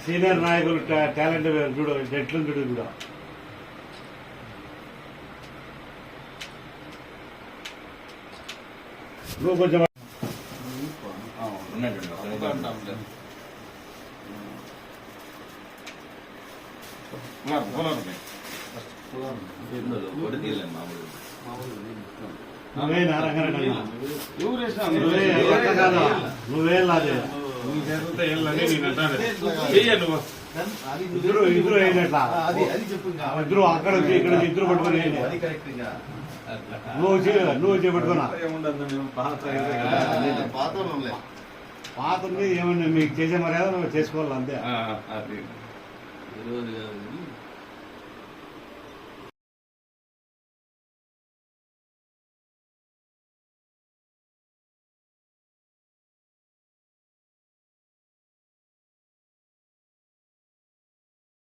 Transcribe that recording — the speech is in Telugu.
సీనియర్ నాయకులు టాలెంట్ చూడు ఎట్లుంది చూడు కూడా నువ్వు కొంచెం నువ్వేం లాదే ఇద్దరు అయినట్లా ఇద్దరు అక్కడ ఇక్కడ ఇద్దరు పట్టుకుని నువ్వు చేపట్టుకున్నా పాత ఏమన్నా మీకు చేసే మర్యాద నువ్వు చేసుకోవాలి అంతే.